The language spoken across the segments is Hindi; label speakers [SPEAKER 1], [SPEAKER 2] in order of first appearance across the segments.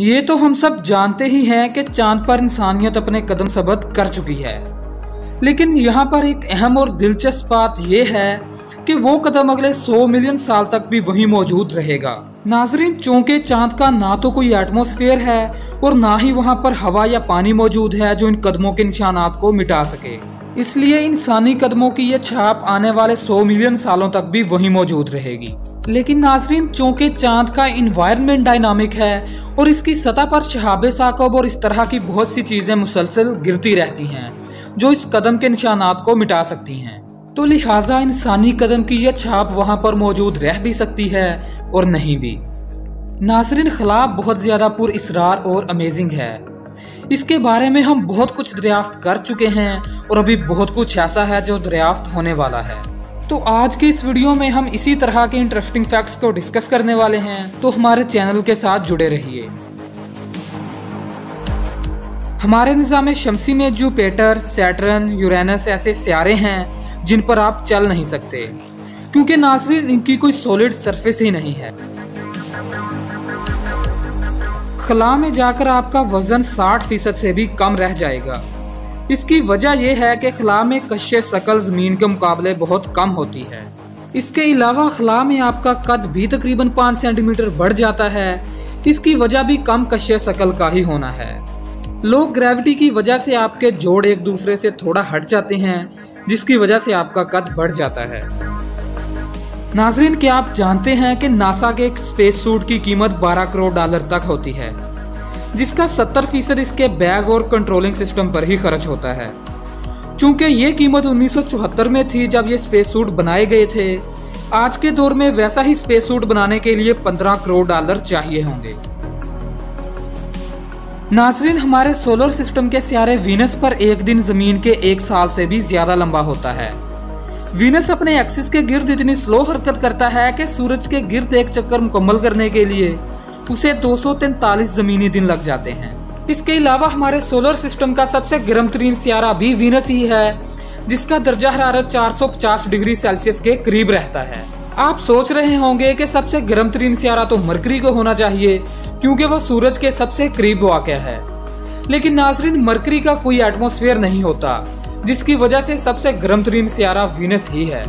[SPEAKER 1] ये तो हम सब जानते ही हैं कि चांद पर इंसानियत अपने कदम सबत कर चुकी है, लेकिन यहाँ पर एक अहम और दिलचस्प बात यह है कि वो कदम अगले 100 मिलियन साल तक भी वहीं मौजूद रहेगा। नाजरीन, चूंकि चांद का ना तो कोई एटमॉस्फेयर है और ना ही वहाँ पर हवा या पानी मौजूद है जो इन कदमों के निशानात को मिटा सके, इसलिए इंसानी कदमों की ये छाप आने वाले 100 मिलियन सालों तक भी वहीं मौजूद रहेगी। लेकिन नाजरीन, चूंकि चांद का इन्वायरमेंट डायनामिक है और इसकी सतह पर शहाबे साकब और इस तरह की बहुत सी चीजें मुसलसल गिरती रहती हैं जो इस कदम के निशानात को मिटा सकती हैं, तो लिहाजा इंसानी कदम की यह छाप वहां पर मौजूद रह भी सकती है और नहीं भी। नाजरीन, खला बहुत ज्यादा पुरअसरार और अमेजिंग है। इसके बारे में हम बहुत कुछ दरियाफ्त कर चुके हैं और अभी बहुत कुछ ऐसा है जो दरियाफ्त होने वाला है। तो आज की इस वीडियो में हम इसी तरह के इंटरेस्टिंग फैक्ट्स को डिस्कस करने वाले हैं, तो हमारे चैनल के साथ जुड़े रहिए। हमारे निज़ाम शमसी में जुपिटर, सैटर्न, यूरेनस ऐसे सियारे हैं जिन पर आप चल नहीं सकते, क्योंकि नाज़रीन इनकी कोई सॉलिड सरफेस ही नहीं है। खला में जाकर आपका वजन 60% से भी कम रह जाएगा। इसकी वजह यह है कि खला में कश्श शकल जमीन के मुकाबले बहुत कम होती है। इसके अलावा खला में आपका कद भी तकरीबन 5 सेंटीमीटर बढ़ जाता है। इसकी वजह भी कम कश्श शकल का ही होना है। लो ग्रेविटी की वजह से आपके जोड़ एक दूसरे से थोड़ा हट जाते हैं, जिसकी वजह से आपका कद बढ़ जाता है। नाजरीन, क्या आप जानते हैं कि नासा के एक स्पेस सूट की कीमत $12 करोड़ तक होती है, जिसका 70% इसके बैग और कंट्रोलिंग सिस्टम पर ही खर्च होता है। चूंकि ये कीमत 1974 में थी जब ये स्पेस सूट बनाए गए थे, आज के दौर में वैसा ही स्पेस सूट बनाने के लिए $15 करोड़ चाहिए होंगे। नाजरीन, हमारे सोलर सिस्टम के सियारे वीनस पर एक दिन जमीन के 1 साल से भी ज्यादा लंबा होता है। वीनस अपने एक्सिस के गिर्द इतनी स्लो हरकत करता है कि सूरज के गिर्द एक चक्कर मुकम्मल करने के लिए उसे 243 जमीनी दिन लग जाते हैं। इसके अलावा हमारे सोलर सिस्टम का सबसे गर्म तरीन सियारा भी वीनस ही है, जिसका दर्जा हरारत 450 डिग्री सेल्सियस के करीब रहता है। आप सोच रहे होंगे कि सबसे गर्म तरीन सियारा तो मरकरी को होना चाहिए, क्योंकि वह सूरज के सबसे करीब वाक़या है। लेकिन नाजरीन, मरकरी का कोई एटमॉस्फेयर नहीं होता, जिसकी वजह से सबसे गर्म तरीन सियारा वीनस ही है।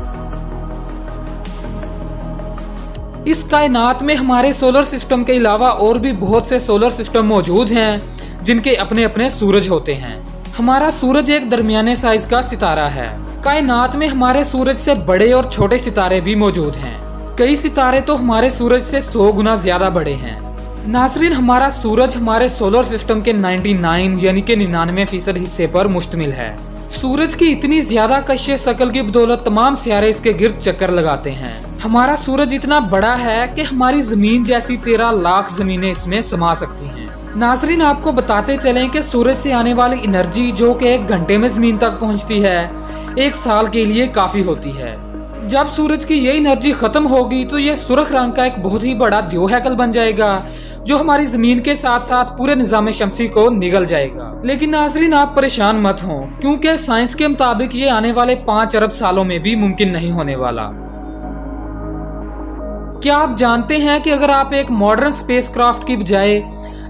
[SPEAKER 1] इस कायनात में हमारे सोलर सिस्टम के अलावा और भी बहुत से सोलर सिस्टम मौजूद हैं जिनके अपने अपने सूरज होते हैं। हमारा सूरज एक दरमियाने साइज का सितारा है। कायनात में हमारे सूरज से बड़े और छोटे सितारे भी मौजूद हैं। कई सितारे तो हमारे सूरज से 100 गुना ज्यादा बड़े हैं। नाजरीन, हमारा सूरज हमारे सोलर सिस्टम के 99 यानी कि 99% हिस्से पर मुश्तमिल है। सूरज की इतनी ज्यादा कश्श शकल की बदौलत तमाम सियारे इसके गिर्द चक्कर लगाते हैं। हमारा सूरज इतना बड़ा है कि हमारी जमीन जैसी 13 लाख जमीनें इसमें समा सकती हैं। नाजरीन, आपको बताते चलें कि सूरज से आने वाली एनर्जी जो कि 1 घंटे में जमीन तक पहुंचती है, 1 साल के लिए काफी होती है। जब सूरज की ये एनर्जी खत्म होगी तो यह सुर्ख रंग का एक बहुत ही बड़ा द्योहैकल बन जाएगा, जो हमारी जमीन के साथ साथ पूरे निजाम शमसी को निगल जाएगा। लेकिन नाजरीन, आप परेशान मत हों, क्योंकि साइंस के मुताबिक ये आने वाले 5 अरब सालों में भी मुमकिन नहीं होने वाला। क्या आप जानते हैं कि अगर आप एक मॉडर्न स्पेसक्राफ्ट की बजाय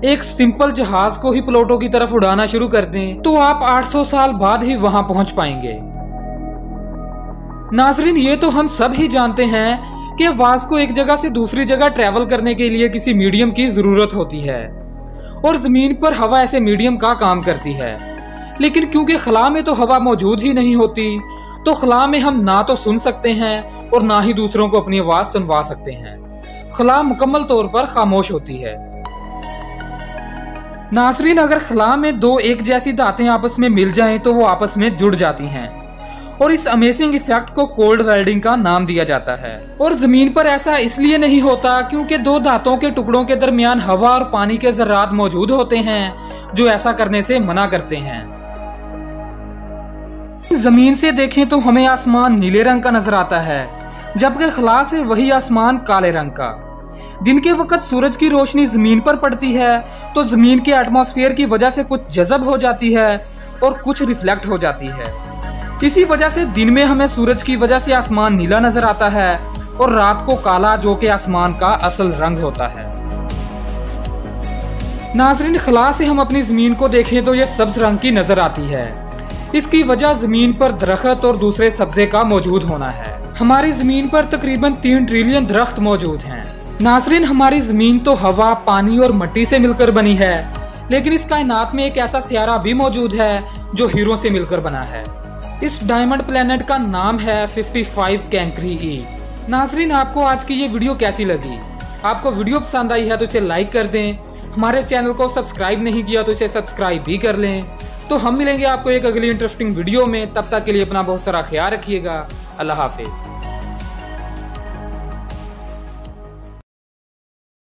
[SPEAKER 1] एक सिंपल जहाज को ही प्लूटो की तरफ उड़ाना शुरू कर दें तो आप 800 साल बाद ही वहां पहुंच पाएंगे। नाजरीन, ये तो हम सब ही जानते हैं कि आवाज को एक जगह से दूसरी जगह ट्रेवल करने के लिए किसी मीडियम की जरूरत होती है और जमीन पर हवा ऐसे मीडियम का काम करती है। लेकिन क्योंकि खला में तो हवा मौजूद ही नहीं होती, तो खला में हम ना तो सुन सकते हैं और ना ही दूसरों को अपनी आवाज सुनवा सकते हैं। खला मुकम्मल तौर पर खामोश होती है। नाजरीन, अगर खला में 2 एक जैसी धातें आपस में मिल जाएं तो वो आपस में जुड़ जाती हैं और इस अमेजिंग इफेक्ट को कोल्ड वेल्डिंग का नाम दिया जाता है। और जमीन पर ऐसा इसलिए नहीं होता क्योंकि 2 धातों के टुकड़ों के दरमियान हवा और पानी के जर्रात मौजूद होते हैं जो ऐसा करने से मना करते हैं। जमीन से देखें तो हमें आसमान नीले रंग का नजर आता है, जबकि खला से वही आसमान काले रंग का। दिन के वक्त सूरज की रोशनी जमीन पर पड़ती है तो जमीन के एटमॉस्फेयर की वजह से कुछ जज़ब हो जाती है और कुछ रिफ्लेक्ट हो जाती है। इसी वजह से दिन में हमें सूरज की वजह से आसमान नीला नजर आता है और रात को काला, जो कि आसमान का असल रंग होता है। नाजरीन, खला से हम अपनी जमीन को देखें तो यह सब्ज रंग की नजर आती है। इसकी वजह जमीन पर दरख्त और दूसरे सब्जे का मौजूद होना है। हमारी जमीन पर तकरीबन 3 ट्रिलियन दरख्त मौजूद हैं। नाजरीन, हमारी जमीन तो हवा, पानी और मिट्टी से मिलकर बनी है, लेकिन इस कायनात में एक ऐसा सियारा भी मौजूद है जो हीरो से मिलकर बना है। इस डायमंड प्लेनेट का नाम है 55 कैंकरी ई। नाजरीन, आपको आज की ये वीडियो कैसी लगी? आपको वीडियो पसंद आई है तो इसे लाइक कर दें। हमारे चैनल को सब्सक्राइब नहीं किया तो इसे सब्सक्राइब भी कर लें। तो हम मिलेंगे आपको एक अगली इंटरेस्टिंग वीडियो में। तब तक के लिए अपना बहुत सारा ख्याल रखिएगा। अल्लाह हाफिज।